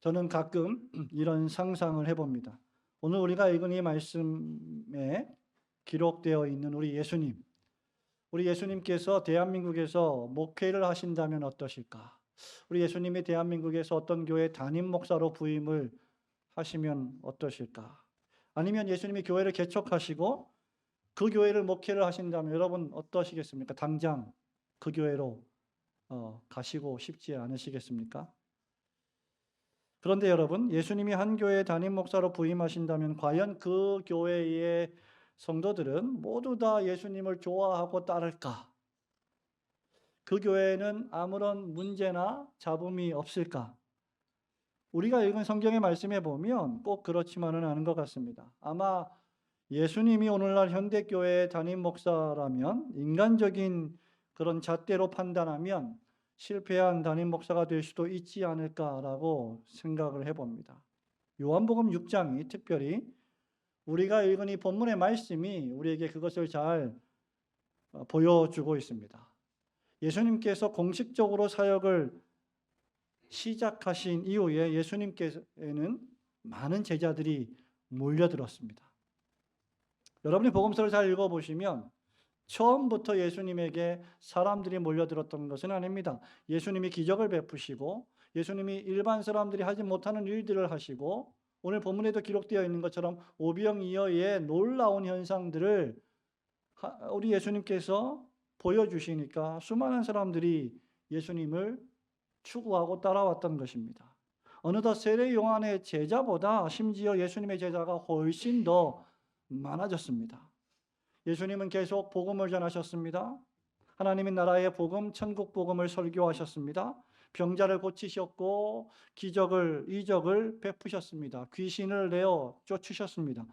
저는 가끔 이런 상상을 해봅니다. 오늘 우리가 읽은 이 말씀에 기록되어 있는 우리 예수님께서 대한민국에서 목회를 하신다면 어떠실까? 우리 예수님이 대한민국에서 어떤 교회 담임 목사로 부임을 하시면 어떠실까? 아니면 예수님이 교회를 개척하시고 그 교회를 목회를 하신다면 여러분 어떠시겠습니까? 당장 그 교회로 가시고 싶지 않으시겠습니까? 그런데 여러분, 예수님이 한 교회의 담임 목사로 부임하신다면 과연 그 교회의 성도들은 모두 다 예수님을 좋아하고 따를까? 그 교회에는 아무런 문제나 잡음이 없을까? 우리가 읽은 성경의 말씀에 보면 꼭 그렇지만은 않은 것 같습니다. 아마 예수님이 오늘날 현대교회의 담임 목사라면 인간적인 그런 잣대로 판단하면 실패한 담임 목사가 될 수도 있지 않을까라고 생각을 해봅니다. 요한복음 6장이 특별히 우리가 읽은 이 본문의 말씀이 우리에게 그것을 잘 보여주고 있습니다. 예수님께서 공식적으로 사역을 시작하신 이후에 예수님께서는 많은 제자들이 몰려들었습니다. 여러분이 복음서를 잘 읽어보시면 처음부터 예수님에게 사람들이 몰려들었던 것은 아닙니다. 예수님이 기적을 베푸시고 예수님이 일반 사람들이 하지 못하는 일들을 하시고 오늘 본문에도 기록되어 있는 것처럼 오병이어의 놀라운 현상들을 우리 예수님께서 보여주시니까 수많은 사람들이 예수님을 추구하고 따라왔던 것입니다. 어느덧 세례 요한의 제자보다 심지어 예수님의 제자가 훨씬 더 많아졌습니다. 예수님은 계속 복음을 전하셨습니다. 하나님의 나라의 복음, 천국 복음을 설교하셨습니다. 병자를 고치셨고 기적을, 이적을 베푸셨습니다. 귀신을 내어 쫓으셨습니다.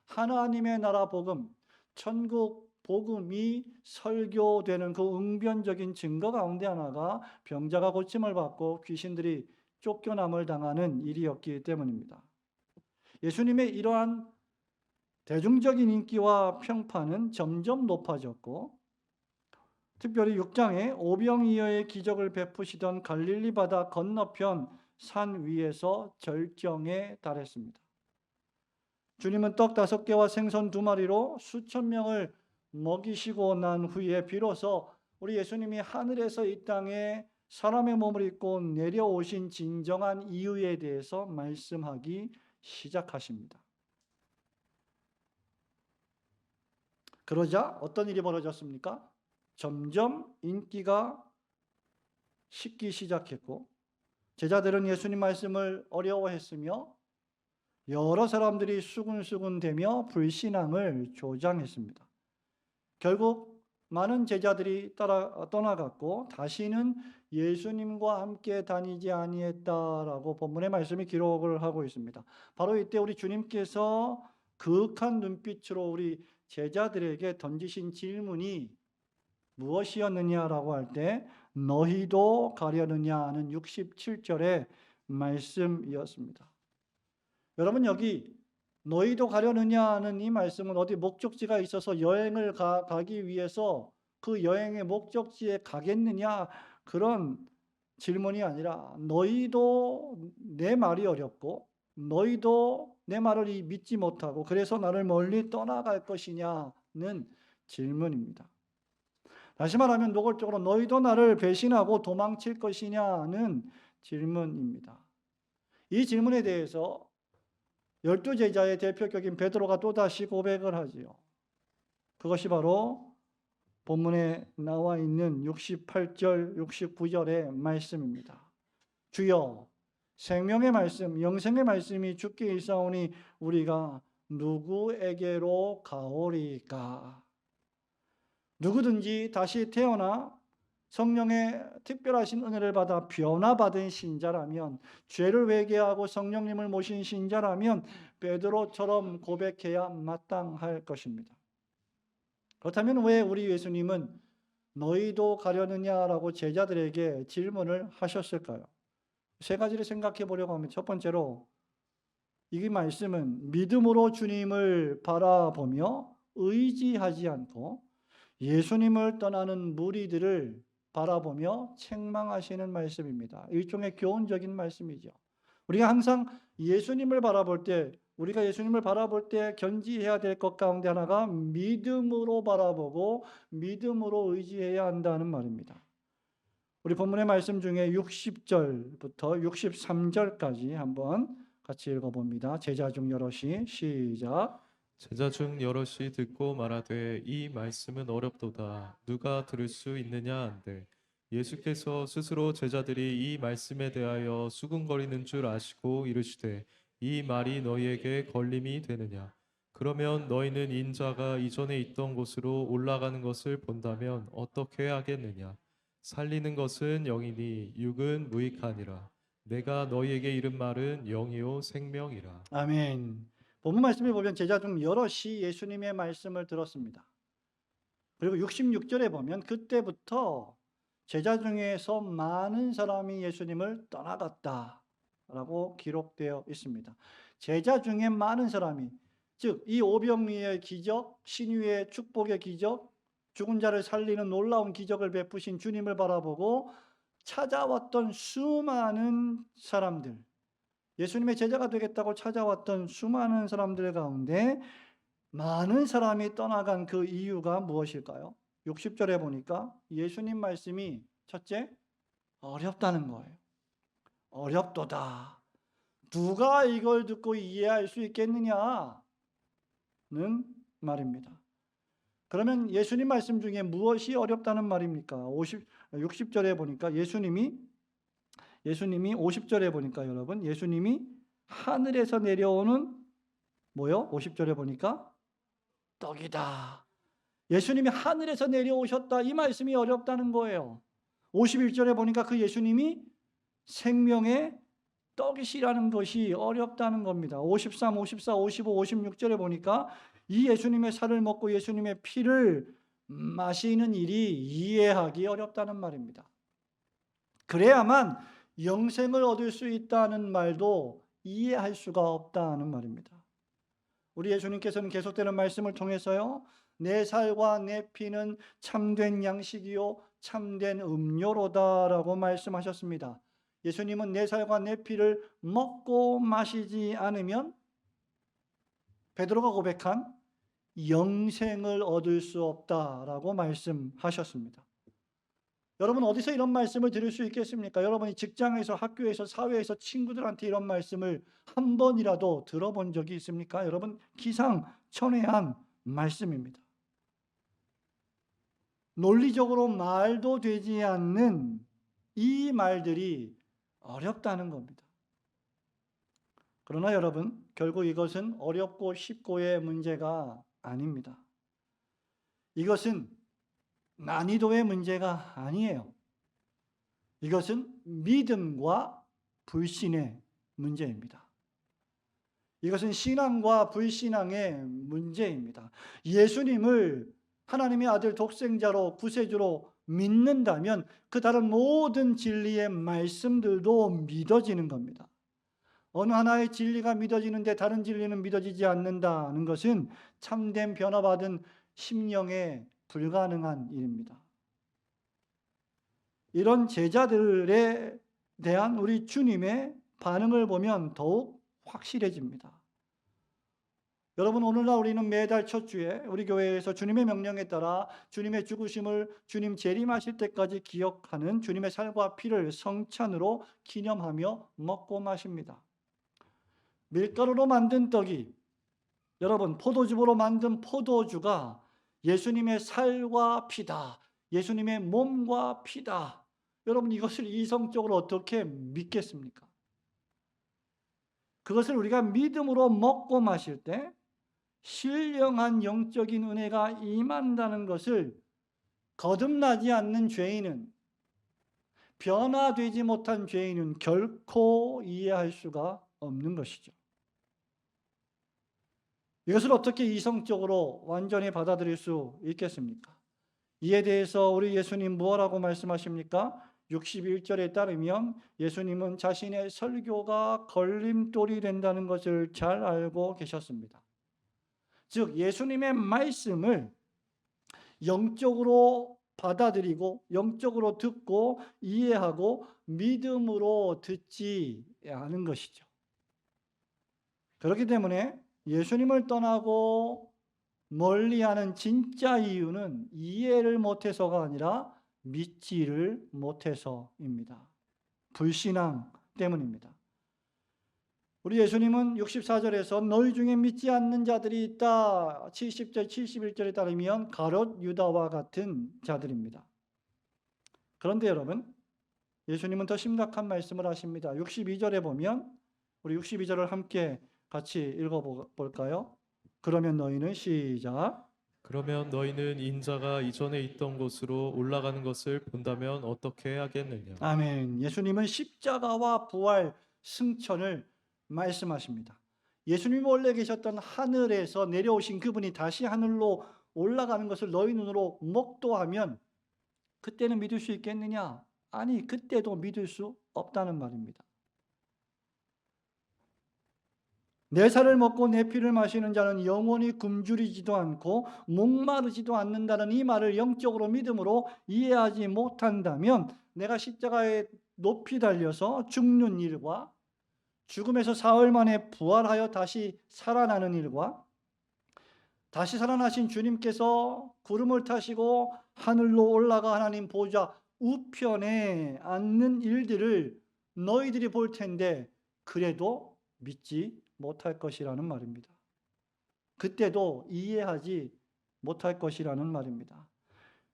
하나님의 나라 복음, 천국 복음이 설교되는 그 응변적인 증거 가운데 하나가 병자가 고침을 받고 귀신들이 쫓겨남을 당하는 일이었기 때문입니다. 예수님의 이러한 대중적인 인기와 평판은 점점 높아졌고 특별히 6장에 오병이어의 기적을 베푸시던 갈릴리 바다 건너편 산 위에서 절정에 달했습니다. 주님은 떡 5개와 생선 2마리로 수천 명을 먹이시고 난 후에 비로소 우리 예수님이 하늘에서 이 땅에 사람의 몸을 입고 내려오신 진정한 이유에 대해서 말씀하기 시작하십니다. 그러자 어떤 일이 벌어졌습니까? 점점 인기가 식기 시작했고 제자들은 예수님 말씀을 어려워했으며 여러 사람들이 수군수군대며 불신앙을 조장했습니다. 결국 많은 제자들이 떠나갔고 다시는 예수님과 함께 다니지 아니했다라고 본문의 말씀이 기록을 하고 있습니다. 바로 이때 우리 주님께서 그윽한 눈빛으로 우리 제자들에게 던지신 질문이 무엇이었느냐라고 할 때 너희도 가려느냐는 67절의 말씀이었습니다. 여러분 여기 너희도 가려느냐는 이 말씀은 어디 목적지가 있어서 여행을 가기 위해서 그 여행의 목적지에 가겠느냐 그런 질문이 아니라 너희도 내 말이 어렵고 너희도 내 말을 믿지 못하고 그래서 나를 멀리 떠나갈 것이냐는 질문입니다. 다시 말하면 노골적으로 너희도 나를 배신하고 도망칠 것이냐는 질문입니다. 이 질문에 대해서 12제자의 대표격인 베드로가 또다시 고백을 하지요. 그것이 바로 본문에 나와 있는 68절, 69절의 말씀입니다. 주여 생명의 말씀, 영생의 말씀이 주께 있사오니 우리가 누구에게로 가오리까? 누구든지 다시 태어나 성령의 특별하신 은혜를 받아 변화받은 신자라면 죄를 회개하고 성령님을 모신 신자라면 베드로처럼 고백해야 마땅할 것입니다. 그렇다면 왜 우리 예수님은 너희도 가려느냐라고 제자들에게 질문을 하셨을까요? 세 가지를 생각해 보려고 합니다. 첫 번째로 이 말씀은 믿음으로 주님을 바라보며 의지하지 않고 예수님을 떠나는 무리들을 바라보며 책망하시는 말씀입니다. 일종의 교훈적인 말씀이죠. 우리가 항상 예수님을 바라볼 때, 우리가 예수님을 바라볼 때 견지해야 될 것 가운데 하나가 믿음으로 바라보고 믿음으로 의지해야 한다는 말입니다. 우리 본문의 말씀 중에 60절부터 63절까지 한번 같이 읽어봅니다. 제자 중 여럿이 시작. 제자 중 여럿이 듣고 말하되 이 말씀은 어렵도다. 누가 들을 수 있느냐 한데 예수께서 스스로 제자들이 이 말씀에 대하여 수군거리는 줄 아시고 이르시되 이 말이 너희에게 걸림이 되느냐. 그러면 너희는 인자가 이전에 있던 곳으로 올라가는 것을 본다면 어떻게 하겠느냐. 살리는 것은 영이니 육은 무익하니라. 내가 너희에게 이른 말은 영이요 생명이라. 아멘. 본문 말씀에 보면 제자 중 여럿이 예수님의 말씀을 들었습니다. 그리고 66절에 보면 그때부터 제자 중에서 많은 사람이 예수님을 떠나갔다라고 기록되어 있습니다. 제자 중에 많은 사람이, 즉 이 오병이의 기적, 신유의 축복의 기적, 죽은 자를 살리는 놀라운 기적을 베푸신 주님을 바라보고 찾아왔던 수많은 사람들, 예수님의 제자가 되겠다고 찾아왔던 수많은 사람들 가운데 많은 사람이 떠나간 그 이유가 무엇일까요? 60절에 보니까 예수님 말씀이 첫째, 어렵다는 거예요. 어렵도다. 누가 이걸 듣고 이해할 수 있겠느냐는 말입니다. 그러면 예수님 말씀 중에 무엇이 어렵다는 말입니까? 60절에 보니까 예수님이 50절에 보니까 여러분, 예수님이 하늘에서 내려오는 뭐요? 50절에 보니까 떡이다. 예수님이 하늘에서 내려오셨다. 이 말씀이 어렵다는 거예요. 51절에 보니까 그 예수님이 생명의 떡이시라는 것이 어렵다는 겁니다. 53, 54, 55, 56절에 보니까 이 예수님의 살을 먹고 예수님의 피를 마시는 일이 이해하기 어렵다는 말입니다. 그래야만 영생을 얻을 수 있다는 말도 이해할 수가 없다는 말입니다. 우리 예수님께서는 계속되는 말씀을 통해서요, 내 살과 내 피는 참된 양식이요 참된 음료로다라고 말씀하셨습니다. 예수님은 내 살과 내 피를 먹고 마시지 않으면 베드로가 고백한 영생을 얻을 수 없다라고 말씀하셨습니다. 여러분 어디서 이런 말씀을 들을 수 있겠습니까? 여러분이 직장에서, 학교에서, 사회에서 친구들한테 이런 말씀을 한 번이라도 들어본 적이 있습니까? 여러분 기상천외한 말씀입니다. 논리적으로 말도 되지 않는 이 말들이 어렵다는 겁니다. 그러나 여러분, 결국 이것은 어렵고 쉽고의 문제가 아닙니다. 이것은 난이도의 문제가 아니에요. 이것은 믿음과 불신의 문제입니다. 이것은 신앙과 불신앙의 문제입니다. 예수님을 하나님의 아들 독생자로 구세주로 믿는다면 그 다른 모든 진리의 말씀들도 믿어지는 겁니다. 어느 하나의 진리가 믿어지는데 다른 진리는 믿어지지 않는다는 것은 참된 변화받은 심령에 불가능한 일입니다. 이런 제자들에 대한 우리 주님의 반응을 보면 더욱 확실해집니다. 여러분 오늘날 우리는 매달 첫 주에 우리 교회에서 주님의 명령에 따라 주님의 죽으심을 주님 재림하실 때까지 기억하는 주님의 살과 피를 성찬으로 기념하며 먹고 마십니다. 밀가루로 만든 떡이, 여러분 포도즙으로 만든 포도주가 예수님의 살과 피다, 예수님의 몸과 피다. 여러분 이것을 이성적으로 어떻게 믿겠습니까? 그것을 우리가 믿음으로 먹고 마실 때 신령한 영적인 은혜가 임한다는 것을 거듭나지 않는 죄인은, 변화되지 못한 죄인은 결코 이해할 수가 없는 것이죠. 이것을 어떻게 이성적으로 완전히 받아들일 수 있겠습니까? 이에 대해서 우리 예수님 무엇라고 말씀하십니까? 61절에 따르면 예수님은 자신의 설교가 걸림돌이 된다는 것을 잘 알고 계셨습니다. 즉 예수님의 말씀을 영적으로 받아들이고 영적으로 듣고 이해하고 믿음으로 듣지 않은 것이죠. 그렇기 때문에 예수님을 떠나고 멀리하는 진짜 이유는 이해를 못해서가 아니라 믿지를 못해서입니다. 불신앙 때문입니다. 우리 예수님은 64절에서 너희 중에 믿지 않는 자들이 있다. 70절, 71절에 따르면 가롯 유다와 같은 자들입니다. 그런데 여러분, 예수님은 더 심각한 말씀을 하십니다. 62절에 보면 우리 62절을 함께 같이 읽어볼까요? 그러면 너희는 시작. 그러면 너희는 인자가 이전에 있던 곳으로 올라가는 것을 본다면 어떻게 하겠느냐? 아멘. 예수님은 십자가와 부활, 승천을 말씀하십니다. 예수님이 원래 계셨던 하늘에서 내려오신 그분이 다시 하늘로 올라가는 것을 너희 눈으로 목도하면 그때는 믿을 수 있겠느냐? 아니, 그때도 믿을 수 없다는 말입니다. 내 살을 먹고 내 피를 마시는 자는 영원히 굶주리지도 않고 목마르지도 않는다는 이 말을 영적으로 믿음으로 이해하지 못한다면 내가 십자가에 높이 달려서 죽는 일과 죽음에서 사흘 만에 부활하여 다시 살아나는 일과 다시 살아나신 주님께서 구름을 타시고 하늘로 올라가 하나님 보좌 우편에 앉는 일들을 너희들이 볼 텐데 그래도 믿지 못할 것이라는 말입니다. 그때도 이해하지 못할 것이라는 말입니다.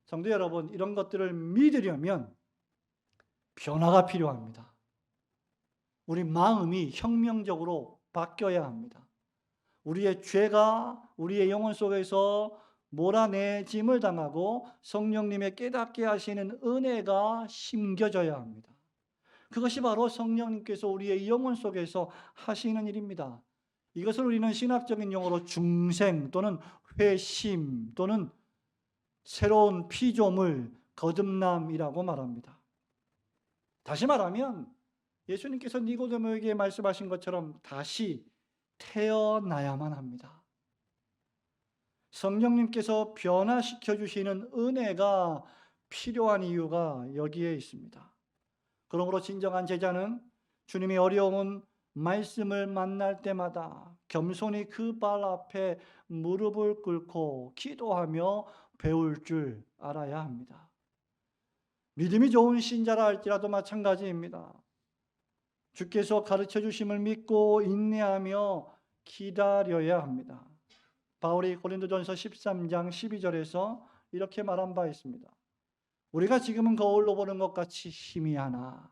성도 여러분, 이런 것들을 믿으려면 변화가 필요합니다. 우리 마음이 혁명적으로 바뀌어야 합니다. 우리의 죄가 우리의 영혼 속에서 몰아내짐을 당하고 성령님의 깨닫게 하시는 은혜가 심겨져야 합니다. 그것이 바로 성령님께서 우리의 영혼 속에서 하시는 일입니다. 이것을 우리는 신학적인 용어로 중생 또는 회심 또는 새로운 피조물, 거듭남이라고 말합니다. 다시 말하면 예수님께서 니고데모에게 말씀하신 것처럼 다시 태어나야만 합니다. 성령님께서 변화시켜 주시는 은혜가 필요한 이유가 여기에 있습니다. 그러므로 진정한 제자는 주님의 어려운 말씀을 만날 때마다 겸손히 그 발 앞에 무릎을 꿇고 기도하며 배울 줄 알아야 합니다. 믿음이 좋은 신자라 할지라도 마찬가지입니다. 주께서 가르쳐 주심을 믿고 인내하며 기다려야 합니다. 바울이 고린도전서 13장 12절에서 이렇게 말한 바 있습니다. 우리가 지금은 거울로 보는 것 같이 희미하나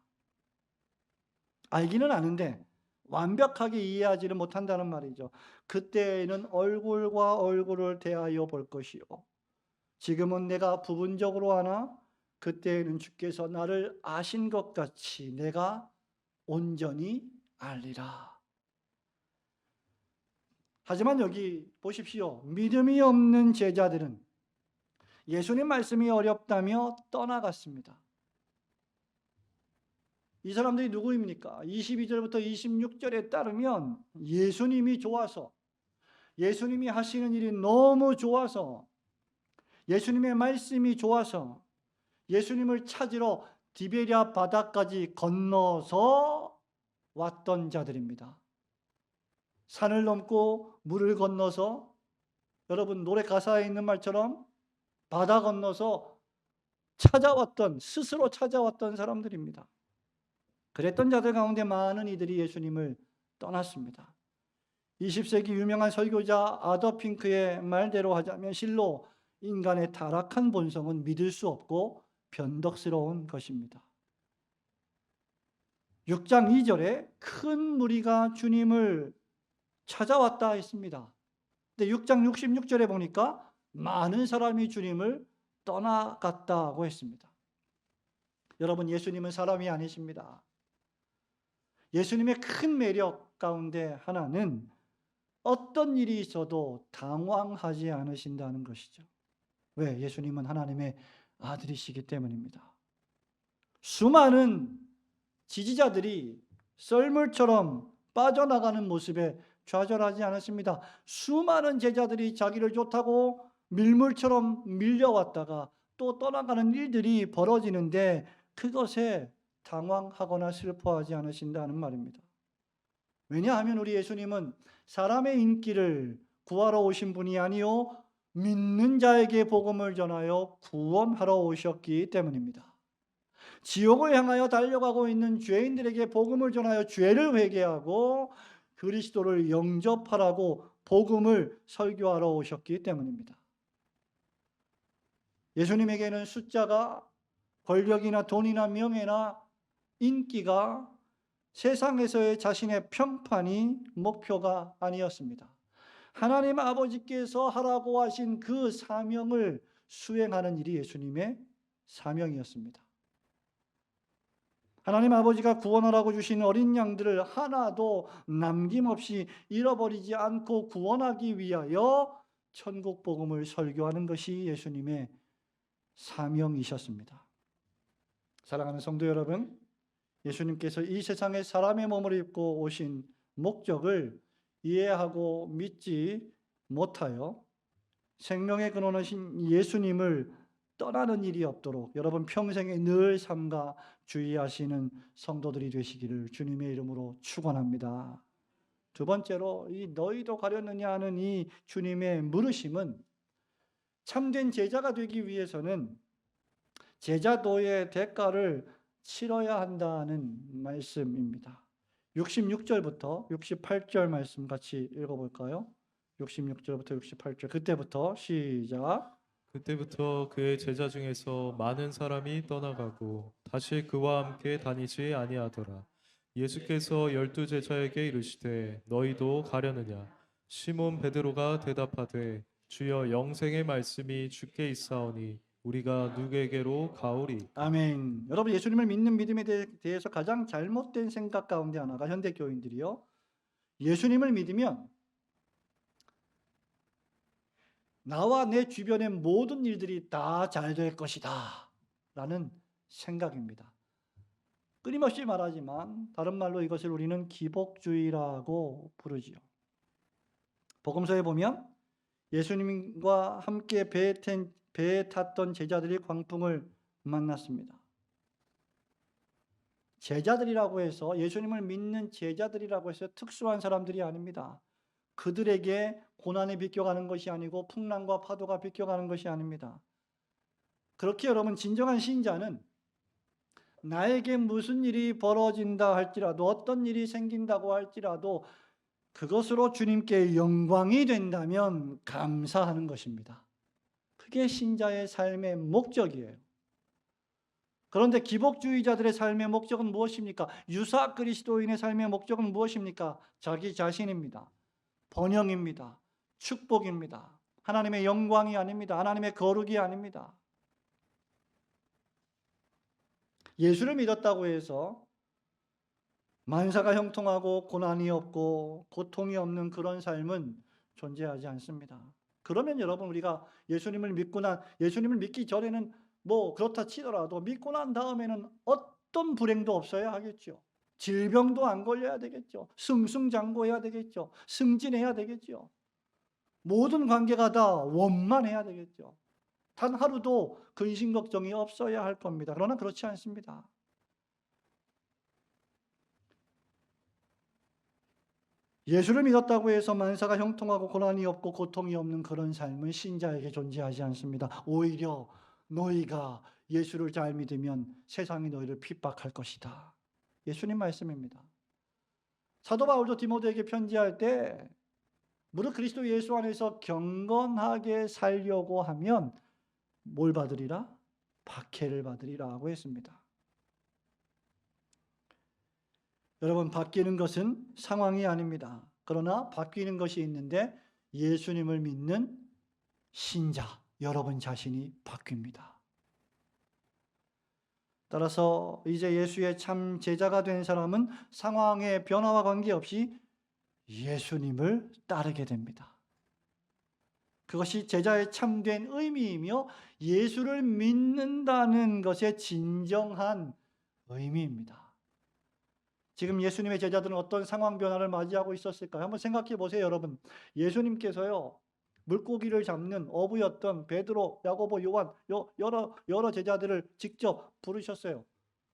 알기는 아는데 완벽하게 이해하지는 못한다는 말이죠. 그때에는 얼굴과 얼굴을 대하여 볼 것이요. 지금은 내가 부분적으로 아나 그때에는 주께서 나를 아신 것 같이 내가 온전히 알리라. 하지만 여기 보십시오. 믿음이 없는 제자들은 예수님 말씀이 어렵다며 떠나갔습니다. 이 사람들이 누구입니까? 22절부터 26절에 따르면 예수님이 좋아서, 예수님이 하시는 일이 너무 좋아서, 예수님의 말씀이 좋아서 예수님을 찾으러 디베랴 바다까지 건너서 왔던 자들입니다. 산을 넘고 물을 건너서, 여러분 노래 가사에 있는 말처럼 바다 건너서 스스로 찾아왔던 사람들입니다. 그랬던 자들 가운데 많은 이들이 예수님을 떠났습니다. 20세기 유명한 설교자 아더 핑크의 말대로 하자면 실로 인간의 타락한 본성은 믿을 수 없고 변덕스러운 것입니다. 6장 2절에 큰 무리가 주님을 찾아왔다 했습니다. 근데 6장 66절에 보니까 많은 사람이 주님을 떠나갔다고 했습니다. 여러분, 예수님은 사람이 아니십니다. 예수님의 큰 매력 가운데 하나는 어떤 일이 있어도 당황하지 않으신다는 것이죠. 왜? 예수님은 하나님의 아들이시기 때문입니다. 수많은 지지자들이 썰물처럼 빠져나가는 모습에 좌절하지 않았습니다. 수많은 제자들이 자기를 좋다고 밀물처럼 밀려왔다가 또 떠나가는 일들이 벌어지는데 그것에 당황하거나 슬퍼하지 않으신다는 말입니다. 왜냐하면 우리 예수님은 사람의 인기를 구하러 오신 분이 아니요 믿는 자에게 복음을 전하여 구원하러 오셨기 때문입니다. 지옥을 향하여 달려가고 있는 죄인들에게 복음을 전하여 죄를 회개하고 그리스도를 영접하라고 복음을 설교하러 오셨기 때문입니다. 예수님에게는 숫자가 권력이나 돈이나 명예나 인기가 세상에서의 자신의 평판이 목표가 아니었습니다. 하나님 아버지께서 하라고 하신 그 사명을 수행하는 일이 예수님의 사명이었습니다. 하나님 아버지가 구원하라고 주신 어린 양들을 하나도 남김없이 잃어버리지 않고 구원하기 위하여 천국 복음을 설교하는 것이 예수님의 사명이셨습니다. 사랑하는 성도 여러분, 예수님께서 이 세상에 사람의 몸을 입고 오신 목적을 이해하고 믿지 못하여 생명의 근원이신 예수님을 떠나는 일이 없도록 여러분 평생에 늘 삼가 주의하시는 성도들이 되시기를 주님의 이름으로 축원합니다. 두 번째로 이 너희도 가렸느냐 하는 이 주님의 물으심은 참된 제자가 되기 위해서는 제자도의 대가를 치러야 한다는 말씀입니다. 66절부터 68절 말씀 같이 읽어볼까요? 66절부터 68절 그때부터 시작. 그때부터 그의 제자 중에서 많은 사람이 떠나가고 다시 그와 함께 다니지 아니하더라. 예수께서 12제자에게 이르시되 너희도 가려느냐? 시몬 베드로가 대답하되 주여 영생의 말씀이 주께 있사오니 우리가 누구에게로 가오리? 아멘. 여러분 예수님을 믿는 믿음에 대해서 가장 잘못된 생각 가운데 하나가 현대 교인들이요. 예수님을 믿으면 나와 내 주변의 모든 일들이 다 잘 될 것이다 라는 생각입니다. 끊임없이 말하지만 다른 말로 이것을 우리는 기복주의라고 부르지요. 복음서에 보면 예수님과 함께 배에 탔던 제자들이 광풍을 만났습니다. 제자들이라고 해서 예수님을 믿는 제자들이라고 해서 특수한 사람들이 아닙니다. 그들에게 고난이 비껴가는 것이 아니고 풍랑과 파도가 비껴가는 것이 아닙니다. 그렇게 여러분 진정한 신자는 나에게 무슨 일이 벌어진다 할지라도 어떤 일이 생긴다고 할지라도 그것으로 주님께 영광이 된다면 감사하는 것입니다. 그게 신자의 삶의 목적이에요. 그런데 기복주의자들의 삶의 목적은 무엇입니까? 유사 그리스도인의 삶의 목적은 무엇입니까? 자기 자신입니다. 번영입니다. 축복입니다. 하나님의 영광이 아닙니다. 하나님의 거룩이 아닙니다. 예수를 믿었다고 해서 만사가 형통하고 고난이 없고 고통이 없는 그런 삶은 존재하지 않습니다. 그러면 여러분 우리가 예수님을 믿기 전에는 뭐 그렇다 치더라도 믿고 난 다음에는 어떤 불행도 없어야 하겠죠. 질병도 안 걸려야 되겠죠. 승승장구해야 되겠죠. 승진해야 되겠죠. 모든 관계가 다 원만해야 되겠죠. 단 하루도 근심 걱정이 없어야 할 겁니다. 그러나 그렇지 않습니다. 예수를 믿었다고 해서 만사가 형통하고 고난이 없고 고통이 없는 그런 삶은 신자에게 존재하지 않습니다. 오히려 너희가 예수를 잘 믿으면 세상이 너희를 핍박할 것이다. 예수님 말씀입니다. 사도 바울도 디모데에게 편지할 때 무릇 그리스도 예수 안에서 경건하게 살려고 하면 뭘 받으리라? 박해를 받으리라고 했습니다. 여러분 바뀌는 것은 상황이 아닙니다. 그러나 바뀌는 것이 있는데 예수님을 믿는 신자 여러분 자신이 바뀝니다. 따라서 이제 예수의 참 제자가 된 사람은 상황의 변화와 관계없이 예수님을 따르게 됩니다. 그것이 제자의 참된 의미이며 예수를 믿는다는 것의 진정한 의미입니다. 지금 예수님의 제자들은 어떤 상황 변화를 맞이하고 있었을까요? 한번 생각해 보세요, 여러분. 예수님께서요, 물고기를 잡는 어부였던 베드로, 야고보, 요한 여러 제자들을 직접 부르셨어요.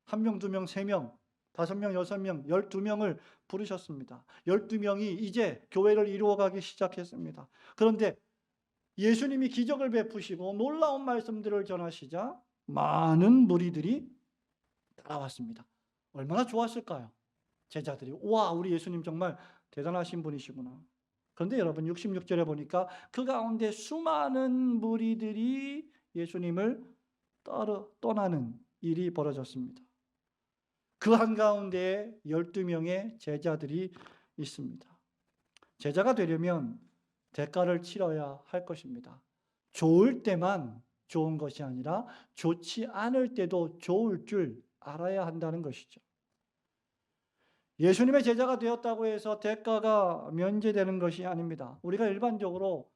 1명, 2명, 3명, 5명, 6명, 12명을 부르셨습니다. 12명이 이제 교회를 이루어가기 시작했습니다. 그런데 예수님이 기적을 베푸시고 놀라운 말씀들을 전하시자 많은 무리들이 따라왔습니다. 얼마나 좋았을까요? 제자들이 와, 우리 예수님 정말 대단하신 분이시구나. 그런데 여러분 66절에 보니까 그 가운데 수많은 무리들이 예수님을 떠나는 일이 벌어졌습니다. 그 한가운데 12명의 제자들이 있습니다. 제자가 되려면 대가를 치러야 할 것입니다. 좋을 때만 좋은 것이 아니라 좋지 않을 때도 좋을 줄 알아야 한다는 것이죠. 예수님의 제자가 되었다고 해서 대가가 면제되는 것이 아닙니다. 우리가 일반적으로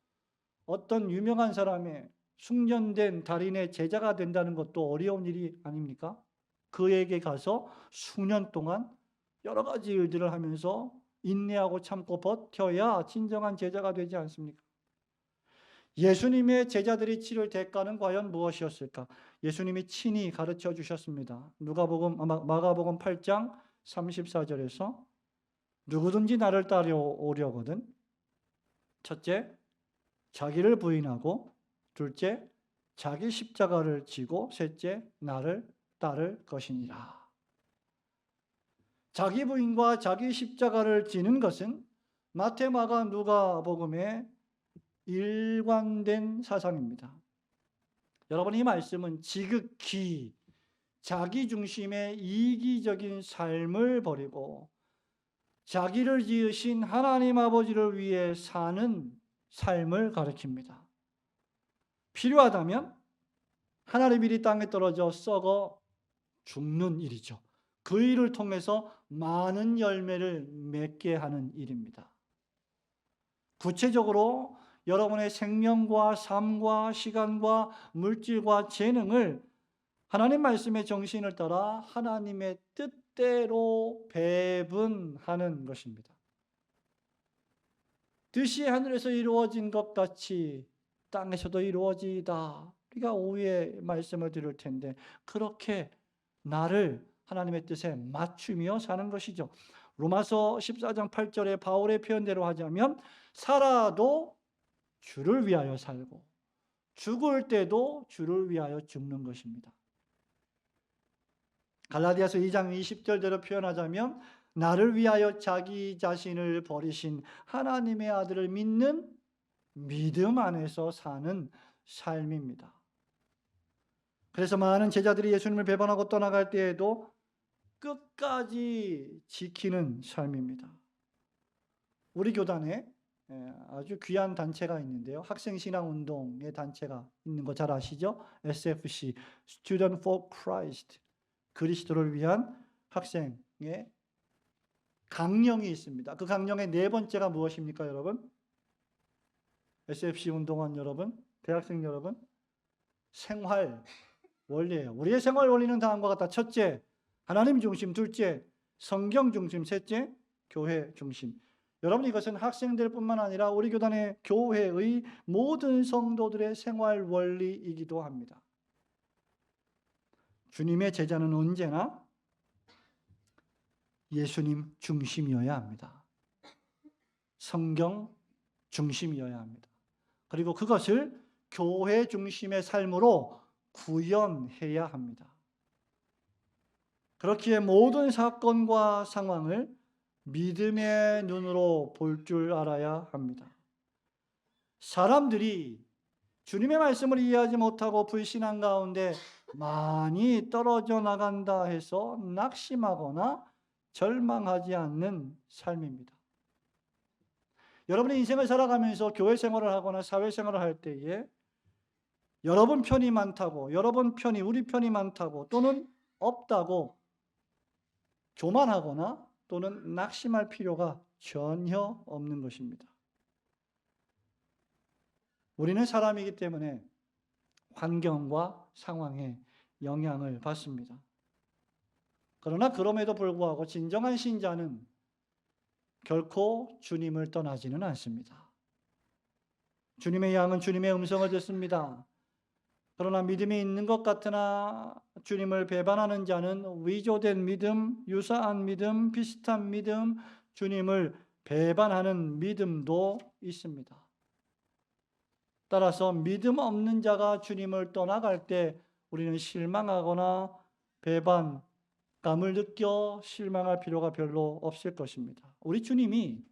어떤 유명한 사람의 숙련된 달인의 제자가 된다는 것도 어려운 일이 아닙니까? 그에게 가서 수년 동안 여러 가지 일들을 하면서 인내하고 참고 버텨야 진정한 제자가 되지 않습니까? 예수님의 제자들이 치를 대가는 과연 무엇이었을까? 예수님이 친히 가르쳐 주셨습니다. 마가복음 8장 34절에서 누구든지 나를 따라오려거든 첫째, 자기를 부인하고, 둘째, 자기 십자가를 지고, 셋째, 나를 따를 것이니라. 자기 부인과 자기 십자가를 지는 것은 마태, 마가, 누가복음의 일관된 사상입니다. 여러분, 이 말씀은 지극히 자기 중심의 이기적인 삶을 버리고 자기를 지으신 하나님 아버지를 위해 사는 삶을 가리킵니다. 필요하다면 하나님 일이 땅에 떨어져 썩어 죽는 일이죠. 그 일을 통해서 많은 열매를 맺게 하는 일입니다. 구체적으로 여러분의 생명과 삶과 시간과 물질과 재능을 하나님 말씀의 정신을 따라 하나님의 뜻대로 배분하는 것입니다. 뜻이 하늘에서 이루어진 것 같이 땅에서도 이루어지이다. 우리가 오후에 말씀을 드릴 텐데 그렇게 나를 하나님의 뜻에 맞추며 사는 것이죠. 로마서 14장 8절에 바울의 표현대로 하자면 살아도 주를 위하여 살고 죽을 때도 주를 위하여 죽는 것입니다. 갈라디아서 2장 20절대로 표현하자면 나를 위하여 자기 자신을 버리신 하나님의 아들을 믿는 믿음 안에서 사는 삶입니다. 그래서 많은 제자들이 예수님을 배반하고 떠나갈 때에도 끝까지 지키는 삶입니다. 우리 교단에 아주 귀한 단체가 있는데요. 학생신앙운동의 단체가 있는 거 잘 아시죠? SFC, Student for Christ, 그리스도를 위한 학생의 강령이 있습니다. 그 강령의 네 번째가 무엇입니까, 여러분? SFC 운동원 여러분, 대학생 여러분, 생활 원리예요. 우리의 생활 원리는 다음과 같다. 첫째, 하나님 중심. 둘째, 성경 중심. 셋째, 교회 중심. 여러분, 이것은 학생들뿐만 아니라 우리 교단의 교회의 모든 성도들의 생활 원리이기도 합니다. 주님의 제자는 언제나 예수님 중심이어야 합니다. 성경 중심이어야 합니다. 그리고 그것을 교회 중심의 삶으로 구현해야 합니다. 그렇기에 모든 사건과 상황을 믿음의 눈으로 볼 줄 알아야 합니다. 사람들이 주님의 말씀을 이해하지 못하고 불신한 가운데 많이 떨어져 나간다 해서 낙심하거나 절망하지 않는 삶입니다. 여러분의 인생을 살아가면서 교회 생활을 하거나 사회 생활을 할 때에 여러분 편이 많다고, 여러분 편이, 우리 편이 많다고 또는 없다고 교만하거나 또는 낙심할 필요가 전혀 없는 것입니다. 우리는 사람이기 때문에 환경과 상황에 영향을 받습니다. 그러나 그럼에도 불구하고 진정한 신자는 결코 주님을 떠나지는 않습니다. 주님의 양은 주님의 음성을 듣습니다. 그러나 믿음이 있는 것 같으나 주님을 배반하는 자는 위조된 믿음, 유사한 믿음, 비슷한 믿음, 주님을 배반하는 믿음도 있습니다. 따라서 믿음 없는 자가 주님을 떠나갈 때 우리는 실망하거나 배반감을 느껴 실망할 필요가 별로 없을 것입니다. 우리 주님이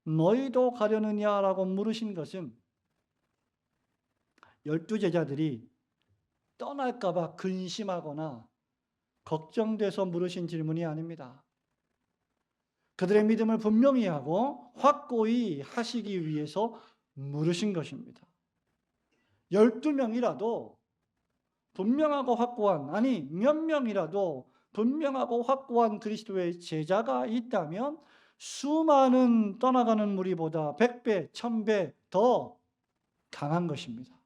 너희도 가려느냐라고 물으신 것은 12제자들이 떠날까 봐 근심하거나 걱정돼서 물으신 질문이 아닙니다. 그들의 믿음을 분명히 하고 확고히 하시기 위해서 물으신 것입니다. 12명이라도 분명하고 확고한, 아니 몇 명이라도 분명하고 확고한 그리스도의 제자가 있다면 수많은 떠나가는 무리보다 100배, 1000배 더 강한 것입니다.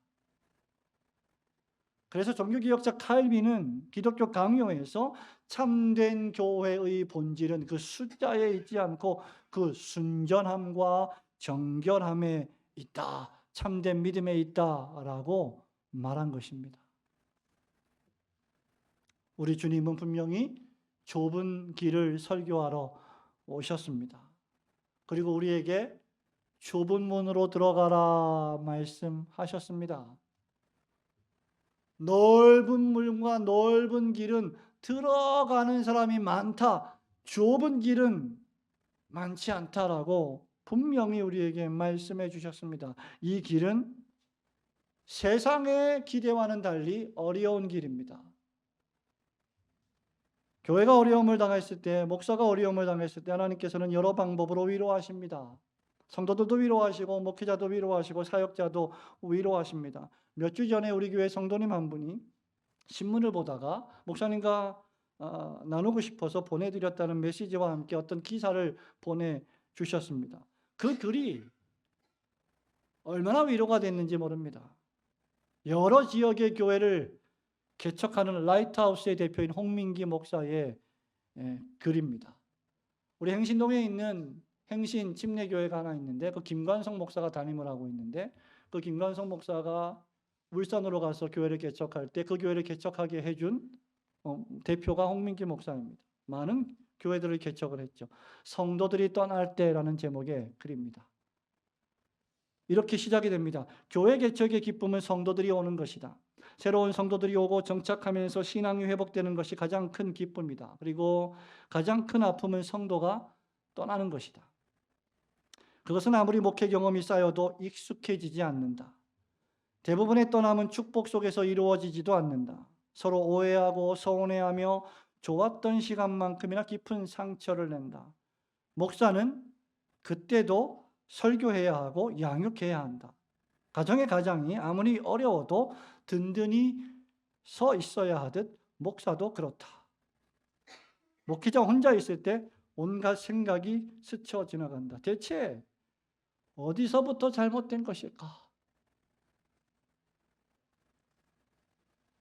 그래서 종교개혁자 칼빈은 기독교 강요에서 참된 교회의 본질은 그 숫자에 있지 않고 그 순전함과 정결함에 있다. 참된 믿음에 있다라고 말한 것입니다. 우리 주님은 분명히 좁은 길을 설교하러 오셨습니다. 그리고 우리에게 좁은 문으로 들어가라 말씀하셨습니다. 넓은 물과 넓은 길은 들어가는 사람이 많다. 좁은 길은 많지 않다라고 분명히 우리에게 말씀해 주셨습니다. 이 길은 세상의 기대와는 달리 어려운 길입니다. 교회가 어려움을 당했을 때, 목사가 어려움을 당했을 때 하나님께서는 여러 방법으로 위로하십니다. 성도들도 위로하시고 목회자도 위로하시고 사역자도 위로하십니다. 몇 주 전에 우리 교회 성도님 한 분이 신문을 보다가 목사님과 나누고 싶어서 보내드렸다는 메시지와 함께 어떤 기사를 보내주셨습니다. 그 글이 얼마나 위로가 됐는지 모릅니다. 여러 지역의 교회를 개척하는 라이트하우스의 대표인 홍민기 목사의 글입니다. 우리 행신동에 있는 행신 침례교회가 하나 있는데 그 김관성 목사가 담임을 하고 있는데 그 김관성 목사가 울산으로 가서 교회를 개척할 때 그 교회를 개척하게 해준 대표가 홍민기 목사입니다. 많은 교회들을 개척을 했죠. 성도들이 떠날 때라는 제목의 글입니다. 이렇게 시작이 됩니다. 교회 개척의 기쁨은 성도들이 오는 것이다. 새로운 성도들이 오고 정착하면서 신앙이 회복되는 것이 가장 큰 기쁨이다. 그리고 가장 큰 아픔은 성도가 떠나는 것이다. 그것은 아무리 목회 경험이 쌓여도 익숙해지지 않는다. 대부분의 떠남은 축복 속에서 이루어지지도 않는다. 서로 오해하고 서운해하며 좋았던 시간만큼이나 깊은 상처를 낸다. 목사는 그때도 설교해야 하고 양육해야 한다. 가정의 가장이 아무리 어려워도 든든히 서 있어야 하듯 목사도 그렇다. 목회자 혼자 있을 때 온갖 생각이 스쳐 지나간다. 대체 어디서부터 잘못된 것일까?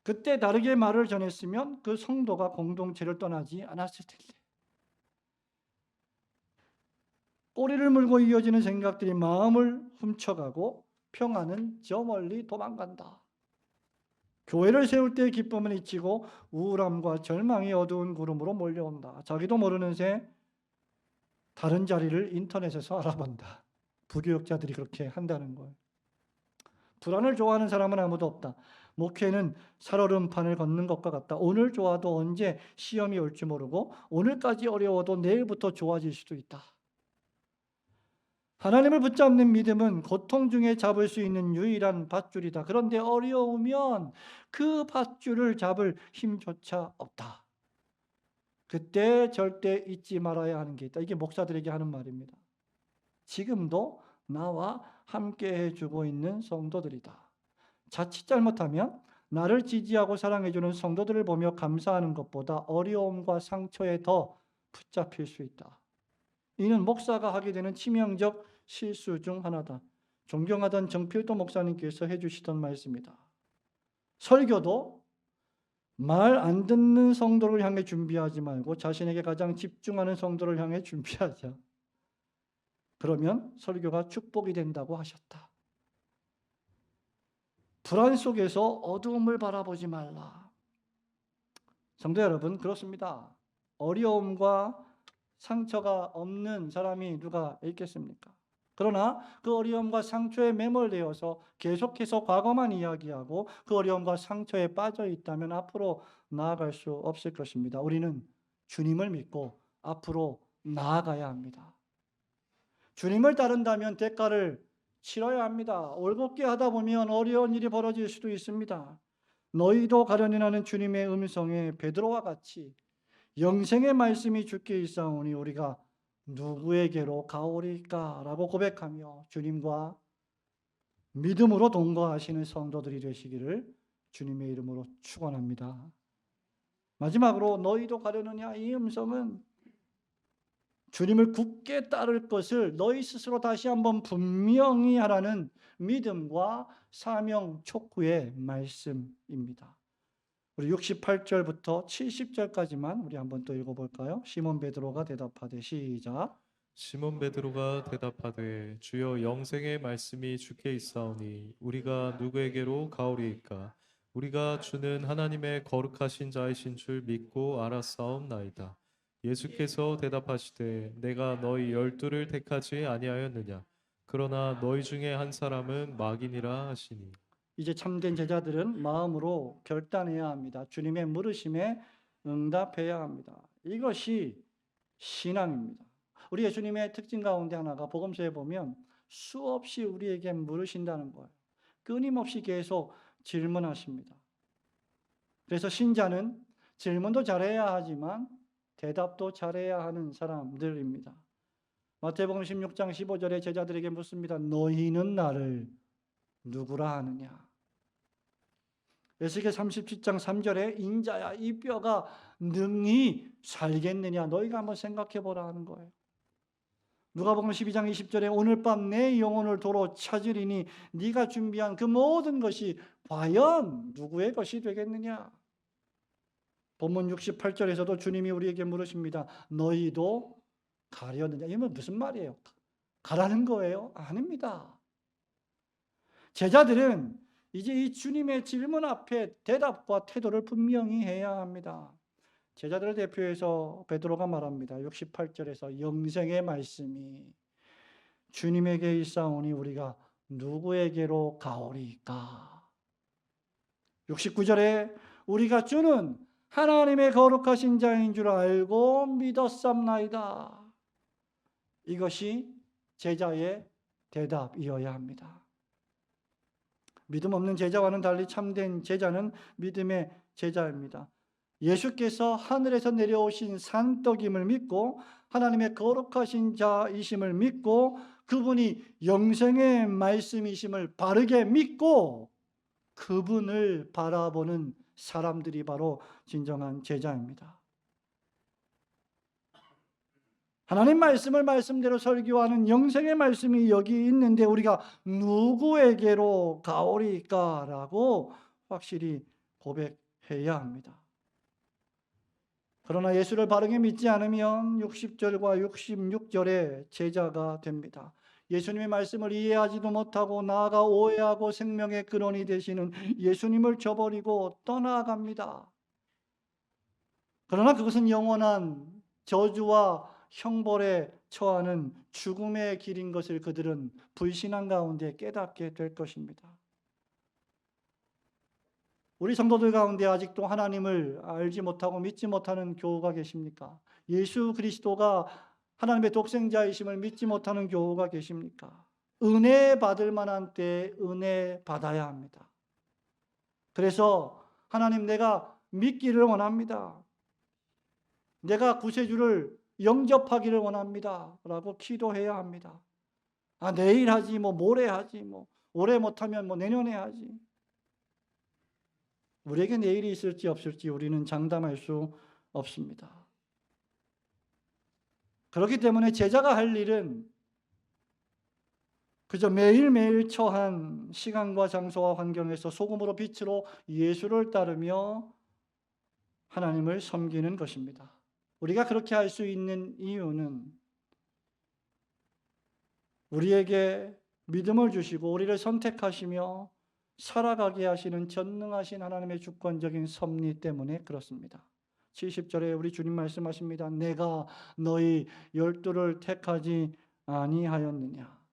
그때 다르게 말을 전했으면 그 성도가 공동체를 떠나지 않았을 텐데. 꼬리를 물고 이어지는 생각들이 마음을 훔쳐가고 평안은 저 멀리 도망간다. 교회를 세울 때의 기쁨은 잊히고 우울함과 절망이 어두운 구름으로 몰려온다. 자기도 모르는 새 다른 자리를 인터넷에서 알아본다. 부교육자들이 그렇게 한다는 거예요. 불안을 좋아하는 사람은 아무도 없다. 목회는 살얼음판을 걷는 것과 같다. 오늘 좋아도 언제 시험이 올 줄 모르고 오늘까지 어려워도 내일부터 좋아질 수도 있다. 하나님을 붙잡는 믿음은 고통 중에 잡을 수 있는 유일한 밧줄이다. 그런데 어려우면 그 밧줄을 잡을 힘조차 없다. 그때 절대 잊지 말아야 하는 게 있다. 이게 목사들에게 하는 말입니다. 지금도 나와 함께 해주고 있는 성도들이다. 자칫 잘못하면 나를 지지하고 사랑해주는 성도들을 보며 감사하는 것보다 어려움과 상처에 더 붙잡힐 수 있다. 이는 목사가 하게 되는 치명적 실수 중 하나다. 존경하던 정필도 목사님께서 해주시던 말씀이다. 설교도 말 안 듣는 성도를 향해 준비하지 말고 자신에게 가장 집중하는 성도를 향해 준비하자. 그러면 설교가 축복이 된다고 하셨다. 불안 속에서 어두움을 바라보지 말라. 성도 여러분, 그렇습니다. 어려움과 상처가 없는 사람이 누가 있겠습니까? 그러나 그 어려움과 상처에 매몰되어서 계속해서 과거만 이야기하고 그 어려움과 상처에 빠져 있다면 앞으로 나아갈 수 없을 것입니다. 우리는 주님을 믿고 앞으로 나아가야 합니다. 주님을 따른다면 대가를 치러야 합니다. 올곧게 하다 보면 어려운 일이 벌어질 수도 있습니다. 너희도 가려니 하는 주님의 음성에 베드로와 같이 영생의 말씀이 주께 있사오니 우리가 누구에게로 가오리까라고 고백하며 주님과 믿음으로 동거하시는 성도들이 되시기를 주님의 이름으로 축원합니다. 마지막으로 너희도 가려느냐, 이 음성은 주님을 굳게 따를 것을 너희 스스로 다시 한번 분명히 하라는 믿음과 사명 촉구의 말씀입니다. 우리 68절부터 70절까지만 우리 한번 또 읽어볼까요? 시몬 베드로가 대답하되 시작. 시몬 베드로가 대답하되 주여 영생의 말씀이 주께 있사오니 우리가 누구에게로 가오리이까? 우리가 주는 하나님의 거룩하신 자이신 줄 믿고 알았사옵나이다. 예수께서 대답하시되 내가 너희 12를 택하지 아니하였느냐? 그러나 너희 중에 한 사람은 마귀니라 하시니. 이제 참된 제자들은 마음으로 결단해야 합니다. 주님의 물으심에 응답해야 합니다. 이것이 신앙입니다. 우리 예수님의 특징 가운데 하나가 복음서에 보면 수없이 우리에게 물으신다는 거예요. 끊임없이 계속 질문하십니다. 그래서 신자는 질문도 잘해야 하지만 대답도 잘해야 하는 사람들입니다. 마태복음 16장 15절에 제자들에게 묻습니다. 너희는 나를 누구라 하느냐? 에스겔 37장 3절에 인자야 이 뼈가 능히 살겠느냐? 너희가 한번 생각해 보라 하는 거예요. 누가복음 12장 20절에 오늘 밤 내 영혼을 도로 찾으리니 네가 준비한 그 모든 것이 과연 누구의 것이 되겠느냐? 본문 68절에서도 주님이 우리에게 물으십니다. 너희도 가려느냐? 이건 무슨 말이에요? 가라는 거예요? 아닙니다. 제자들은 이제 이 주님의 질문 앞에 대답과 태도를 분명히 해야 합니다. 제자들을 대표해서 베드로가 말합니다. 68절에서 영생의 말씀이 주님에게 있사오니 우리가 누구에게로 가오리까? 69절에 우리가 주는 하나님의 거룩하신 자인 줄 알고 믿었삼나이다. 이것이 제자의 대답이어야 합니다. 믿음 없는 제자와는 달리 참된 제자는 믿음의 제자입니다. 예수께서 하늘에서 내려오신 산떡임을 믿고 하나님의 거룩하신 자이심을 믿고 그분이 영생의 말씀이심을 바르게 믿고 그분을 바라보는 사람들이 바로 진정한 제자입니다. 하나님 말씀을 말씀대로 설교하는 영생의 말씀이 여기 있는데 우리가 누구에게로 가오리까라고 확실히 고백해야 합니다. 그러나 예수를 바르게 믿지 않으면 60절과 66절의 제자가 됩니다. 예수님의 말씀을 이해하지도 못하고 나아가 오해하고 생명의 근원이 되시는 예수님을 저버리고 떠나갑니다. 그러나 그것은 영원한 저주와 형벌에 처하는 죽음의 길인 것을 그들은 불신앙 가운데 깨닫게 될 것입니다. 우리 성도들 가운데 아직도 하나님을 알지 못하고 믿지 못하는 교우가 계십니까? 예수 그리스도가 하나님의 독생자이심을 믿지 못하는 교우가 계십니까? 은혜 받을 만한 때에 은혜 받아야 합니다. 그래서 하나님 내가 믿기를 원합니다. 내가 구세주를 영접하기를 원합니다. 라고 기도해야 합니다. 내일 하지, 모레 하지, 올해 못하면 내년에 하지. 우리에게 내일이 있을지 없을지 우리는 장담할 수 없습니다. 그렇기 때문에 제자가 할 일은 그저 매일매일 처한 시간과 장소와 환경에서 소금으로 빛으로 예수를 따르며 하나님을 섬기는 것입니다. 우리가 그렇게 할 수 있는 이유는 우리에게 믿음을 주시고 우리를 선택하시며 살아가게 하시는 전능하신 하나님의 주권적인 섭리 때문에 그렇습니다. 70절에 우리 주님 말씀하십니다. 내가 너희 12를 택하지 아니하였느냐.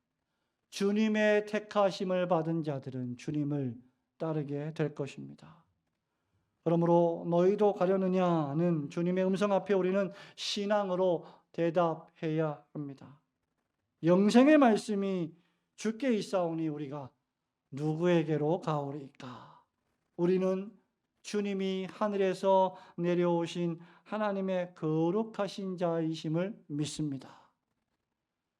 주님의 택하심을 받은 자들은 주님을 따르게 될 것입니다. 그러므로 너희도 가려느냐는 주님의 음성 앞에 우리는 신앙으로 대답해야 합니다. 영생의 말씀이 주께 있사오니 우리가 누구에게로 가오리까? 우리는 주님이 하늘에서 내려오신 하나님의 거룩하신 자이심을 믿습니다.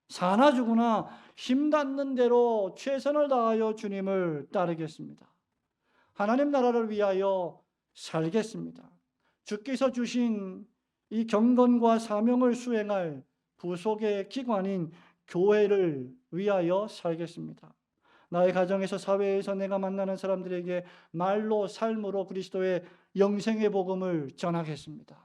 사나 죽으나 힘 닿는 대로 최선을 다하여 주님을 따르겠습니다. 하나님 나라를 위하여 살겠습니다. 주께서 주신 이 경건과 사명을 수행할 부속의 기관인 교회를 위하여 살겠습니다. 나의 가정에서 사회에서 내가 만나는 사람들에게 말로 삶으로 그리스도의 영생의 복음을 전하겠습니다.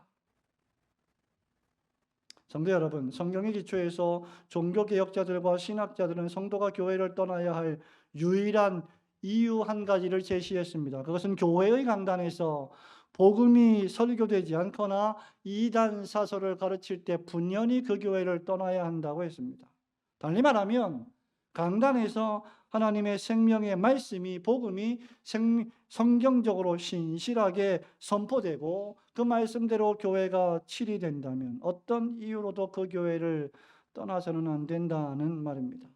성도 여러분, 성경의 기초에서 종교개혁자들과 신학자들은 성도가 교회를 떠나야 할 유일한 이유 한 가지를 제시했습니다. 그것은 교회의 강단에서 복음이 설교되지 않거나 이단 사설을 가르칠 때 분연히 그 교회를 떠나야 한다고 했습니다. 달리 말하면 강단에서 하나님의 생명의 말씀이 복음이 성경적으로 신실하게 선포되고 그 말씀대로 교회가 치리된다면 어떤 이유로도 그 교회를 떠나서는 안 된다는 말입니다.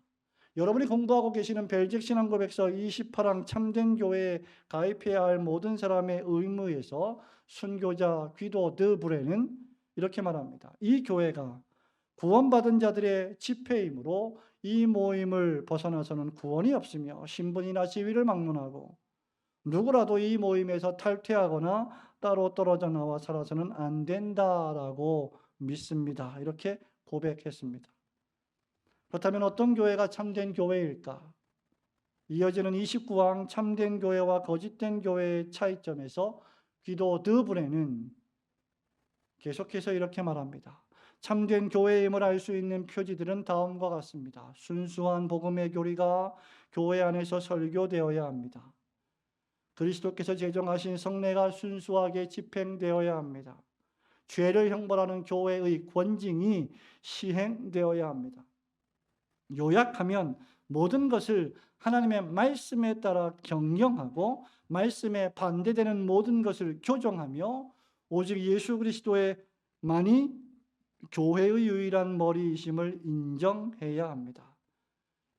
여러분이 공부하고 계시는 벨직 신앙고백서 28항 참된 교회에 가입해야 할 모든 사람의 의무에서 순교자 귀도 드 브레는 이렇게 말합니다. 이 교회가 구원받은 자들의 집회이므로 이 모임을 벗어나서는 구원이 없으며 신분이나 지위를 막론하고 누구라도 이 모임에서 탈퇴하거나 따로 떨어져 나와 살아서는 안 된다라고 믿습니다. 이렇게 고백했습니다. 그렇다면 어떤 교회가 참된 교회일까? 이어지는 29항 참된 교회와 거짓된 교회의 차이점에서 귀도 드 브레는 계속해서 이렇게 말합니다. 참된 교회임을 알 수 있는 표지들은 다음과 같습니다. 순수한 복음의 교리가 교회 안에서 설교되어야 합니다. 그리스도께서 제정하신 성례가 순수하게 집행되어야 합니다. 죄를 형벌하는 교회의 권징이 시행되어야 합니다. 요약하면 모든 것을 하나님의 말씀에 따라 경영하고 말씀에 반대되는 모든 것을 교정하며 오직 예수 그리스도의만이 교회의 유일한 머리이심을 인정해야 합니다.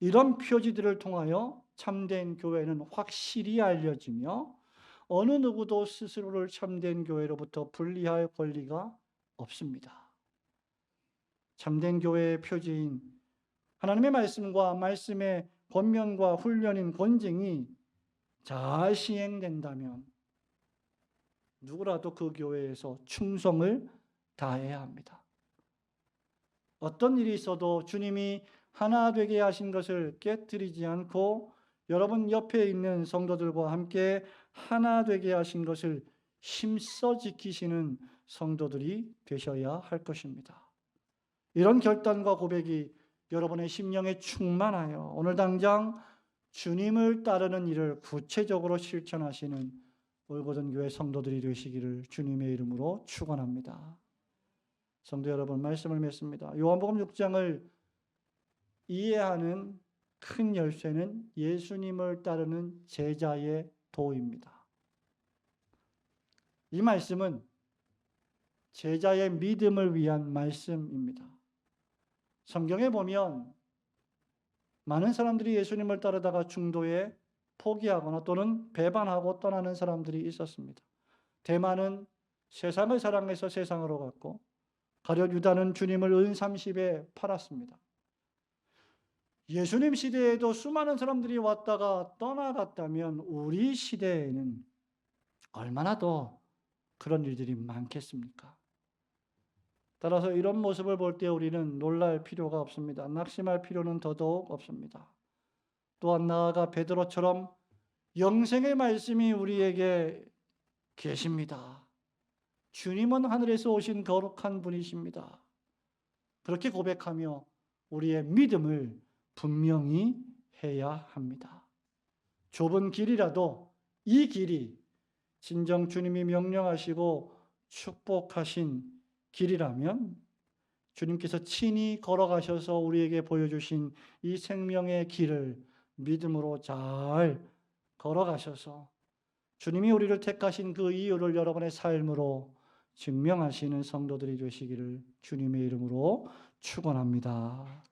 이런 표지들을 통하여 참된 교회는 확실히 알려지며 어느 누구도 스스로를 참된 교회로부터 분리할 권리가 없습니다. 참된 교회의 표지인 하나님의 말씀과 말씀의 권면과 훈련인 권징이 잘 시행된다면 누구라도 그 교회에서 충성을 다해야 합니다. 어떤 일이 있어도 주님이 하나 되게 하신 것을 깨뜨리지 않고 여러분 옆에 있는 성도들과 함께 하나 되게 하신 것을 힘써 지키시는 성도들이 되셔야 할 것입니다. 이런 결단과 고백이 여러분의 심령에 충만하여 오늘 당장 주님을 따르는 일을 구체적으로 실천하시는 올고든 교회 성도들이 되시기를 주님의 이름으로 축원합니다. 성도 여러분, 말씀을 맺습니다. 요한복음 6장을 이해하는 큰 열쇠는 예수님을 따르는 제자의 도입니다. 이 말씀은 제자의 믿음을 위한 말씀입니다. 성경에 보면 많은 사람들이 예수님을 따르다가 중도에 포기하거나 또는 배반하고 떠나는 사람들이 있었습니다. 대만은 세상을 사랑해서 세상으로 갔고 가룟 유다는 주님을 은 30에 팔았습니다. 예수님 시대에도 수많은 사람들이 왔다가 떠나갔다면 우리 시대에는 얼마나 더 그런 일들이 많겠습니까? 따라서 이런 모습을 볼 때 우리는 놀랄 필요가 없습니다. 낙심할 필요는 더더욱 없습니다. 또한 나아가 베드로처럼 영생의 말씀이 우리에게 계십니다. 주님은 하늘에서 오신 거룩한 분이십니다. 그렇게 고백하며 우리의 믿음을 분명히 해야 합니다. 좁은 길이라도 이 길이 진정 주님이 명령하시고 축복하신 길이라면 주님께서 친히 걸어가셔서 우리에게 보여주신 이 생명의 길을 믿음으로 잘 걸어가셔서 주님이 우리를 택하신 그 이유를 여러분의 삶으로 증명하시는 성도들이 되시기를 주님의 이름으로 축원합니다.